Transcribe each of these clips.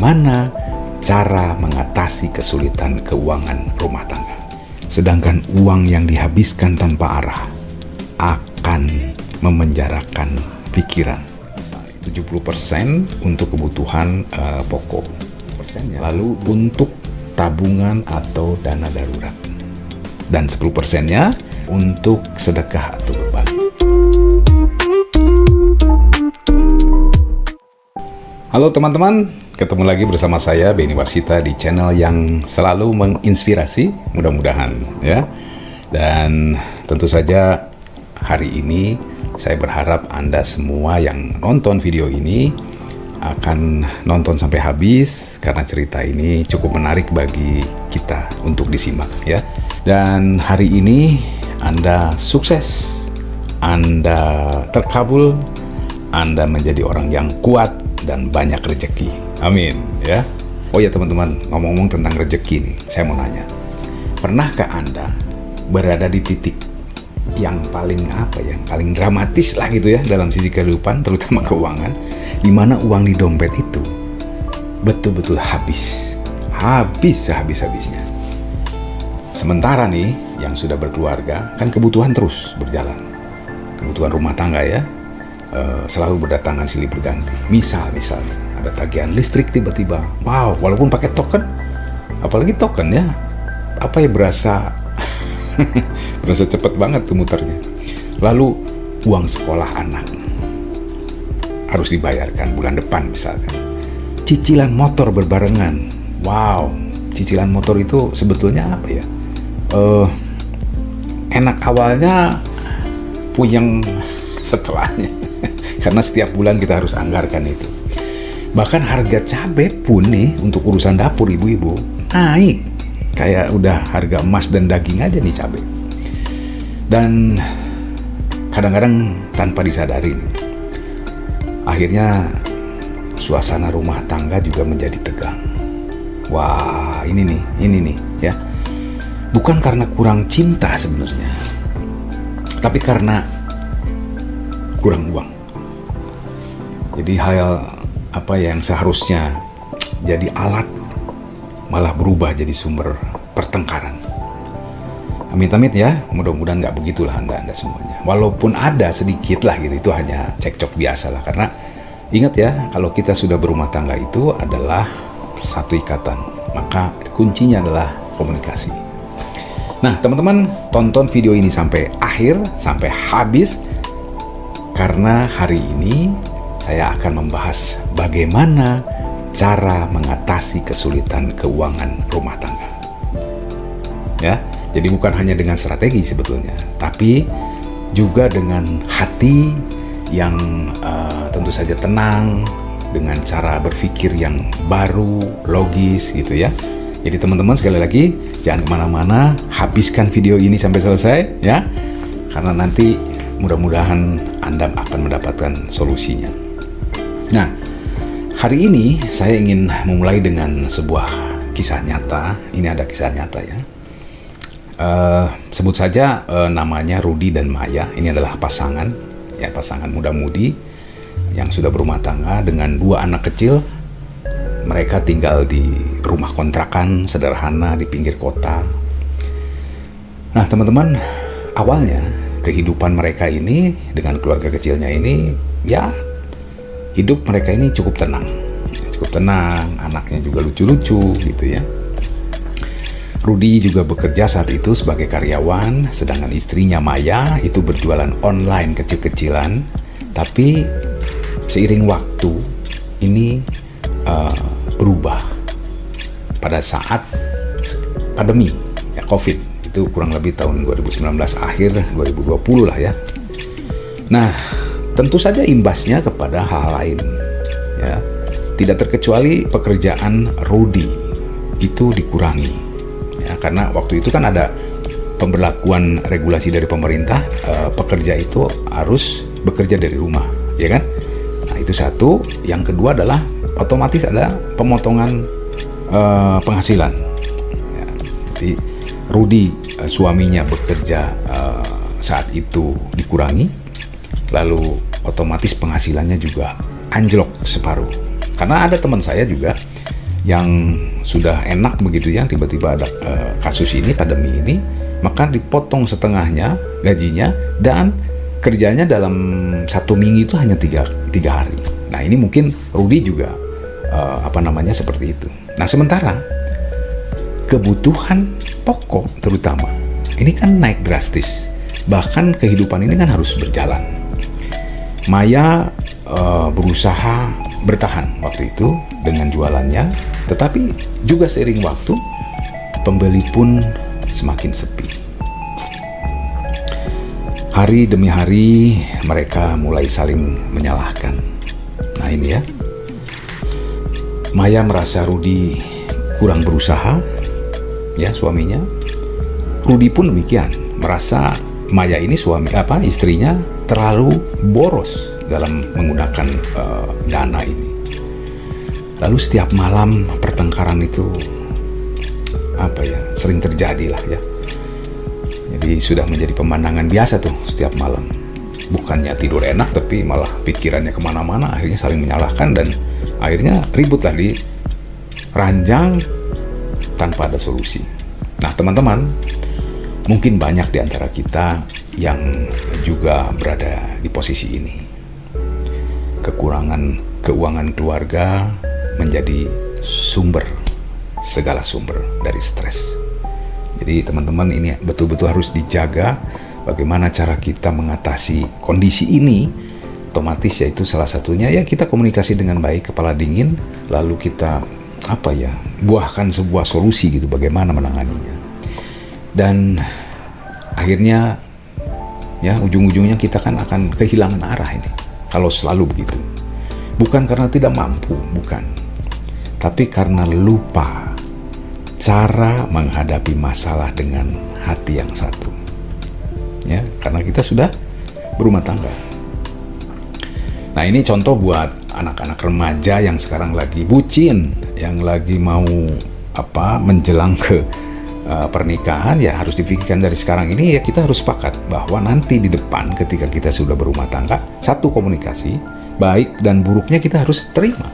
bagaimana cara mengatasi kesulitan keuangan rumah tangga. Sedangkan uang yang dihabiskan tanpa arah akan memenjarakan pikiran. 70% untuk kebutuhan pokok, lalu untuk tabungan atau dana darurat, dan 10%-nya untuk sedekah atau berbagi. Halo teman-teman, ketemu lagi bersama saya Benny Warsita di channel yang selalu menginspirasi, mudah-mudahan ya. Dan tentu saja hari ini saya berharap Anda semua yang nonton video ini akan nonton sampai habis, karena cerita ini cukup menarik bagi kita untuk disimak ya. Dan hari ini Anda sukses, Anda terkabul, Anda menjadi orang yang kuat dan banyak rezeki. Amin ya. Oh ya teman-teman, ngomong-ngomong tentang rezeki nih, saya mau nanya, pernahkah Anda berada di titik yang paling paling dramatis lah gitu ya dalam sisi kehidupan, terutama keuangan, di mana uang di dompet itu betul-betul habis sehabis-habisnya. Sementara nih yang sudah berkeluarga kan kebutuhan terus berjalan, kebutuhan rumah tangga ya, selalu berdatangan silih berganti. Misalnya ada tagihan listrik tiba-tiba, wow, walaupun pakai token, apalagi token ya, berasa berasa cepet banget tuh muternya. Lalu uang sekolah anak harus dibayarkan bulan depan misalkan. Cicilan motor berbarengan, wow, cicilan motor itu sebetulnya enak awalnya, puyeng setelahnya. Karena setiap bulan kita harus anggarkan itu. Bahkan harga cabai pun nih untuk urusan dapur ibu-ibu naik. Kayak udah harga emas dan daging aja nih cabai. Dan kadang-kadang tanpa disadari nih, akhirnya suasana rumah tangga juga menjadi tegang. Wah, ini nih ya. Bukan karena kurang cinta sebenarnya, tapi karena kurang uang. Jadi hal yang seharusnya jadi alat malah berubah jadi sumber pertengkaran. Amit-amit ya, mudah-mudahan nggak begitulah anda semuanya. Walaupun ada sedikit lah gitu, itu hanya cekcok biasa lah. Karena ingat ya, kalau kita sudah berumah tangga itu adalah satu ikatan, maka kuncinya adalah komunikasi. Nah teman-teman, tonton video ini sampai akhir, sampai habis, karena hari ini saya akan membahas bagaimana cara mengatasi kesulitan keuangan rumah tangga. Ya, jadi bukan hanya dengan strategi sebetulnya, tapi juga dengan hati yang tentu saja tenang, dengan cara berpikir yang baru, logis gitu ya. Jadi teman-teman sekali lagi jangan kemana-mana, habiskan video ini sampai selesai ya, karena nanti mudah-mudahan Anda akan mendapatkan solusinya. Nah, hari ini saya ingin memulai dengan sebuah kisah nyata. Ini ada kisah nyata ya. Sebut saja namanya Rudy dan Maya. Ini adalah pasangan muda-mudi yang sudah berumah tangga dengan 2 anak kecil. Mereka tinggal di rumah kontrakan sederhana di pinggir kota. Nah, teman-teman, awalnya kehidupan mereka ini dengan keluarga kecilnya ini ya, hidup mereka ini cukup tenang, anaknya juga lucu-lucu gitu ya. Rudy juga bekerja saat itu sebagai karyawan, sedangkan istrinya Maya itu berjualan online kecil-kecilan. Tapi seiring waktu ini berubah pada saat pandemi ya, COVID, itu kurang lebih tahun 2019 akhir 2020 lah ya. Nah, tentu saja imbasnya kepada hal lain ya. Tidak terkecuali pekerjaan Rudy itu dikurangi ya, karena waktu itu kan ada pemberlakuan regulasi dari pemerintah, pekerja itu harus bekerja dari rumah ya kan. Nah itu satu. Yang kedua adalah otomatis ada pemotongan penghasilan ya. Jadi Rudy suaminya bekerja saat itu dikurangi, lalu otomatis penghasilannya juga anjlok separuh. Karena ada teman saya juga yang sudah enak begitu ya, tiba-tiba ada kasus ini, pandemi ini, maka dipotong setengahnya gajinya dan kerjanya dalam 1 minggu itu hanya 3 hari. Nah ini mungkin Rudy juga seperti itu. Nah sementara kebutuhan pokok terutama ini kan naik drastis, bahkan kehidupan ini kan harus berjalan. Maya berusaha bertahan waktu itu dengan jualannya, tetapi juga seiring waktu pembeli pun semakin sepi. Hari demi hari mereka mulai saling menyalahkan. Nah ini ya, Maya merasa Rudy kurang berusaha, ya suaminya. Rudy pun demikian, merasa Maya ini istrinya terlalu boros dalam menggunakan dana ini. Lalu setiap malam pertengkaran itu sering terjadi lah ya. Jadi sudah menjadi pemandangan biasa tuh setiap malam. Bukannya tidur enak, tapi malah pikirannya kemana-mana, akhirnya saling menyalahkan dan akhirnya ribut lah di ranjang tanpa ada solusi. Nah teman-teman, mungkin banyak di antara kita yang juga berada di posisi ini. Kekurangan keuangan keluarga menjadi segala sumber dari stres. Jadi teman-teman, ini betul-betul harus dijaga bagaimana cara kita mengatasi kondisi ini. Otomatis yaitu salah satunya ya kita komunikasi dengan baik, kepala dingin, lalu kita buahkan sebuah solusi gitu bagaimana menanganinya. Dan akhirnya ya ujung-ujungnya kita kan akan kehilangan arah ini kalau selalu begitu. Bukan karena tidak mampu, bukan, tapi karena lupa cara menghadapi masalah dengan hati yang satu. Ya, karena kita sudah berumah tangga. Nah, ini contoh buat anak-anak remaja yang sekarang lagi bucin, yang lagi mau menjelang ke pernikahan, ya harus dipikirkan dari sekarang ini. Ya kita harus sepakat bahwa nanti di depan ketika kita sudah berumah tangga, satu komunikasi baik dan buruknya kita harus terima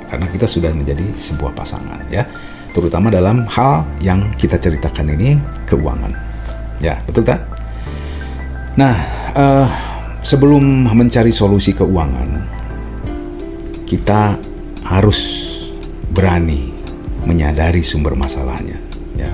karena kita sudah menjadi sebuah pasangan ya, terutama dalam hal yang kita ceritakan ini, keuangan ya, betul tak? Nah sebelum mencari solusi keuangan, kita harus berani menyadari sumber masalahnya ya.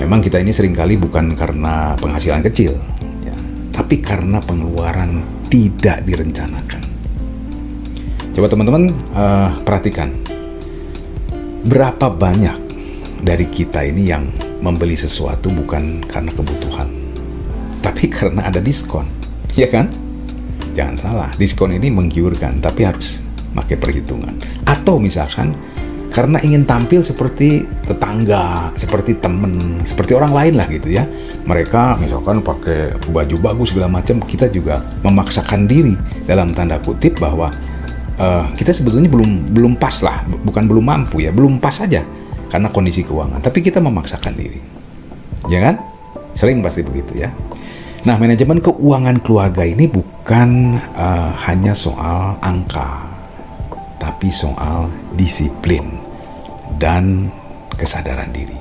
Memang kita ini seringkali bukan karena penghasilan kecil ya, tapi karena pengeluaran tidak direncanakan. Coba teman-teman perhatikan, berapa banyak dari kita ini yang membeli sesuatu bukan karena kebutuhan, tapi karena ada diskon, ya kan? Jangan salah, diskon ini menggiurkan, tapi harus pakai perhitungan. Atau misalkan karena ingin tampil seperti tetangga, seperti temen, seperti orang lain lah gitu ya. Mereka misalkan pakai baju bagus segala macam, kita juga memaksakan diri dalam tanda kutip bahwa kita sebetulnya belum pas lah, bukan belum mampu ya, belum pas saja karena kondisi keuangan, tapi kita memaksakan diri, ya kan? Sering pasti begitu ya. Nah, manajemen keuangan keluarga ini bukan hanya soal angka, tapi soal disiplin dan kesadaran diri.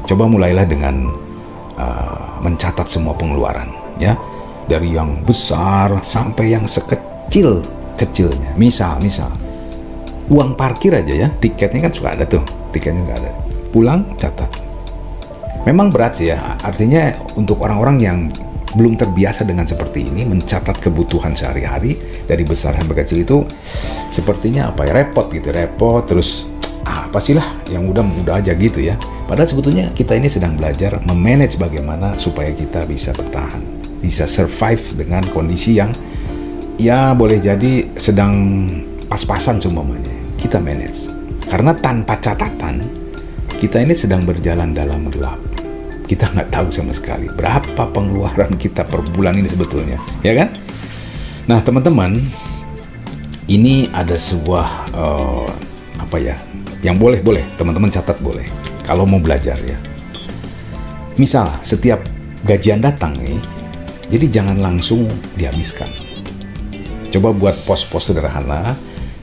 Coba mulailah dengan mencatat semua pengeluaran ya, dari yang besar sampai yang kecilnya. Misal uang parkir aja ya, tiketnya kan suka ada tuh, tiketnya nggak ada, pulang catat. Memang berat sih ya, artinya untuk orang-orang yang belum terbiasa dengan seperti ini, mencatat kebutuhan sehari-hari dari besar sampai kecil itu sepertinya repot, terus apa sih lah yang mudah aja gitu ya. Padahal sebetulnya kita ini sedang belajar memanage bagaimana supaya kita bisa bertahan, bisa survive dengan kondisi yang ya boleh jadi sedang pas-pasan semuanya. Kita manage. Karena tanpa catatan, kita ini sedang berjalan dalam gelap. Kita nggak tahu sama sekali berapa pengeluaran kita per bulan ini sebetulnya, ya kan? Nah teman-teman, ini ada sebuah yang boleh teman-teman catat, boleh kalau mau belajar ya. Misal setiap gajian datang nih, jadi jangan langsung dihabiskan. Coba buat pos-pos sederhana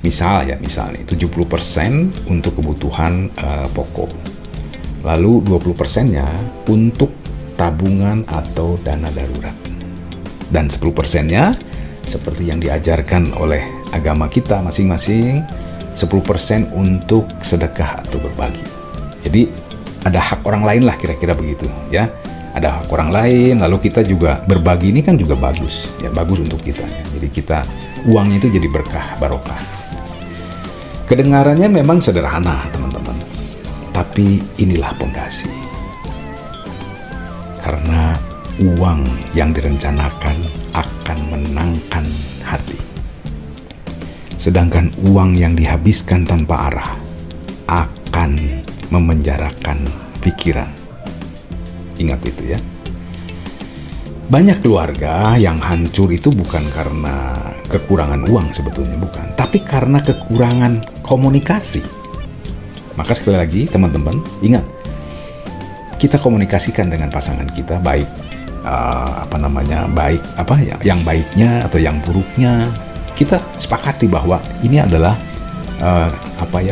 Misalnya 70% untuk kebutuhan pokok. Lalu 20%-nya untuk tabungan atau dana darurat. Dan 10%-nya seperti yang diajarkan oleh agama kita masing-masing, 10% untuk sedekah atau berbagi. Jadi ada hak orang lain lah, kira-kira begitu ya. Ada hak orang lain, lalu kita juga berbagi, ini kan juga bagus ya, bagus untuk kita ya. Jadi kita, uangnya itu jadi berkah, barokah. Kedengarannya memang sederhana teman-teman, tapi inilah pondasi. Karena uang yang direncanakan akan menenangkan hati. Sedangkan uang yang dihabiskan tanpa arah akan memenjarakan pikiran. Ingat itu ya. Banyak keluarga yang hancur itu bukan karena kekurangan uang sebetulnya, bukan. Tapi karena kekurangan komunikasi. Maka sekali lagi teman-teman, ingat. Kita komunikasikan dengan pasangan kita baik yang baiknya atau yang buruknya. Kita sepakati bahwa ini adalah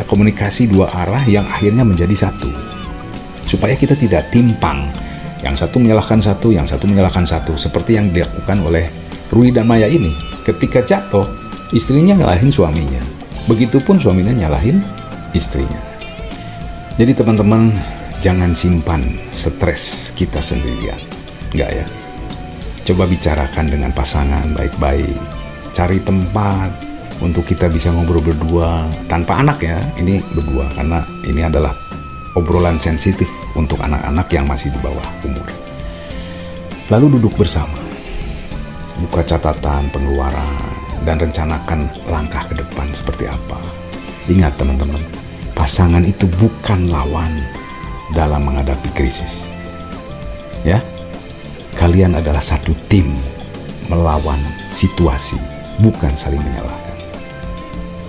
komunikasi dua arah yang akhirnya menjadi satu. Supaya kita tidak timpang. Yang satu menyalahkan satu, yang satu menyalahkan satu. Seperti yang dilakukan oleh Rudi dan Maya ini. Ketika jatuh, istrinya nyalahin suaminya. Begitupun suaminya nyalahin istrinya. Jadi teman-teman, jangan simpan stres kita sendirian. Enggak ya. Coba bicarakan dengan pasangan baik-baik. Cari tempat untuk kita bisa ngobrol berdua. Tanpa anak ya, ini berdua. Karena ini adalah obrolan sensitif untuk anak-anak yang masih di bawah umur. Lalu duduk bersama. Buka catatan pengeluaran dan rencanakan langkah ke depan seperti apa. Ingat teman-teman, pasangan itu bukan lawan dalam menghadapi krisis. Ya. Kalian adalah satu tim melawan situasi, bukan saling menyalahkan.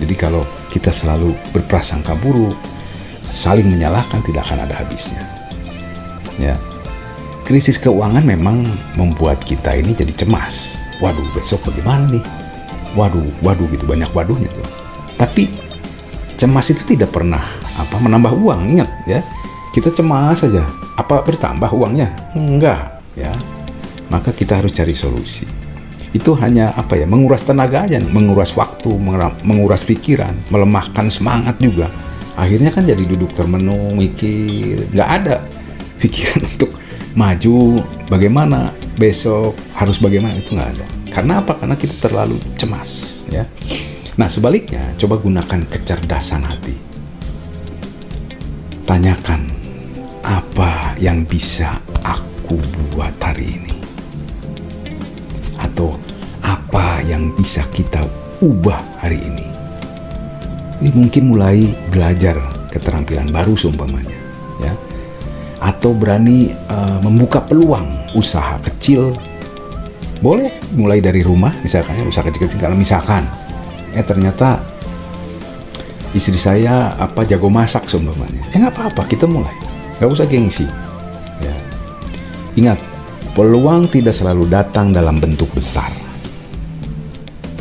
Jadi kalau kita selalu berprasangka buruk, saling menyalahkan, tidak akan ada habisnya. Ya. Krisis keuangan memang membuat kita ini jadi cemas. Waduh, besok bagaimana nih? Waduh gitu, banyak waduhnya tuh. Tapi cemas itu tidak pernah menambah uang, ingat ya. Kita cemas saja, apa bertambah uangnya? Enggak, ya. Maka kita harus cari solusi. Itu hanya menguras tenaga aja, menguras waktu, menguras pikiran, melemahkan semangat juga. Akhirnya kan jadi duduk termenung, mikir, nggak ada pikiran untuk maju, bagaimana besok, harus bagaimana, itu nggak ada. Karena apa? Karena kita terlalu cemas, ya. Nah, sebaliknya, coba gunakan kecerdasan hati. Tanyakan, apa yang bisa aku buat hari ini? Atau apa yang bisa kita ubah hari ini? Ini mungkin mulai belajar keterampilan baru seumpamanya, ya. Atau berani membuka peluang usaha kecil. Boleh mulai dari rumah, misalkan usaha kecil-kecil. Kalau misalkan ternyata istri saya jago masak seumpamanya, nggak apa-apa, kita mulai, nggak usah gengsi, ya. Ingat, peluang tidak selalu datang dalam bentuk besar.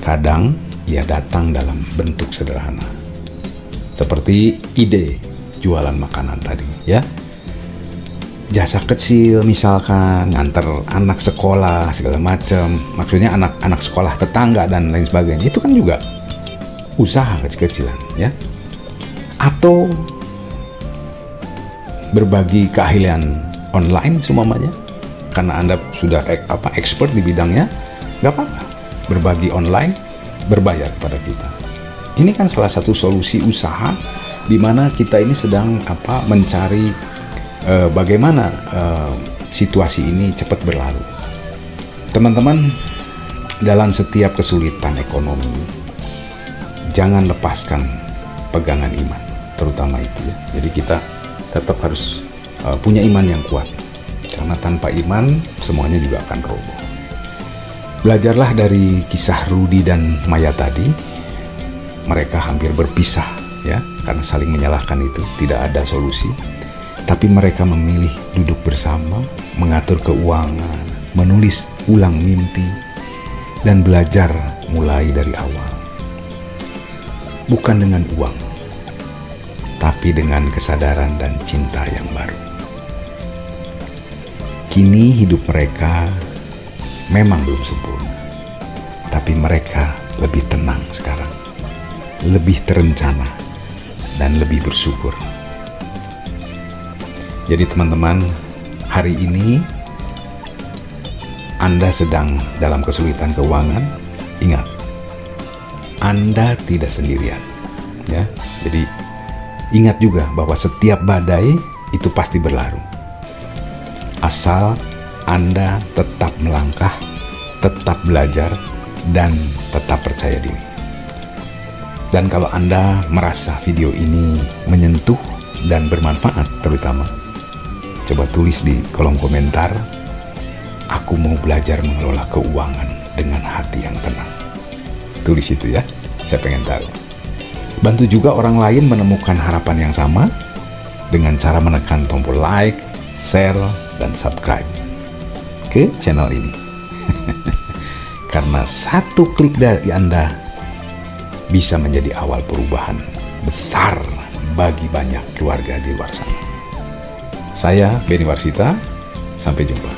Kadang ia datang dalam bentuk sederhana, seperti ide jualan makanan tadi, ya. Jasa kecil misalkan nganter anak sekolah segala macam, maksudnya anak sekolah tetangga dan lain sebagainya, itu kan juga usaha kecil-kecilan, ya. Atau berbagi keahlian online semuanya, karena Anda sudah expert di bidangnya, nggak apa-apa, berbagi online, berbayar kepada kita. Ini kan salah satu solusi usaha di mana kita ini sedang mencari bagaimana situasi ini cepat berlalu. Teman-teman, dalam setiap kesulitan ekonomi, jangan lepaskan pegangan iman, terutama itu, ya. Jadi kita tetap harus punya iman yang kuat, karena tanpa iman semuanya juga akan roboh. Belajarlah dari kisah Rudi dan Maya tadi. Mereka hampir berpisah, ya, karena saling menyalahkan itu, tidak ada solusi. Tapi mereka memilih duduk bersama, mengatur keuangan, menulis ulang mimpi, dan belajar mulai dari awal. bukan dengan uang, tapi dengan kesadaran dan cinta yang baru. Kini hidup mereka memang belum sempurna, tapi mereka lebih tenang sekarang, lebih terencana, dan lebih bersyukur. Jadi teman-teman, hari ini Anda sedang dalam kesulitan keuangan, ingat, Anda tidak sendirian. Ya, jadi ingat juga bahwa setiap badai itu pasti berlalu. Asal Anda tetap melangkah, tetap belajar, dan tetap percaya diri. Dan kalau Anda merasa video ini menyentuh dan bermanfaat terutama, coba tulis di kolom komentar, aku mau belajar mengelola keuangan dengan hati yang tenang. Tulis itu ya, saya pengen tahu. Bantu juga orang lain menemukan harapan yang sama dengan cara menekan tombol like, share, dan subscribe ke channel ini. Karena satu klik dari Anda bisa menjadi awal perubahan besar bagi banyak keluarga di luar sana. Saya Benny Warsita, sampai jumpa.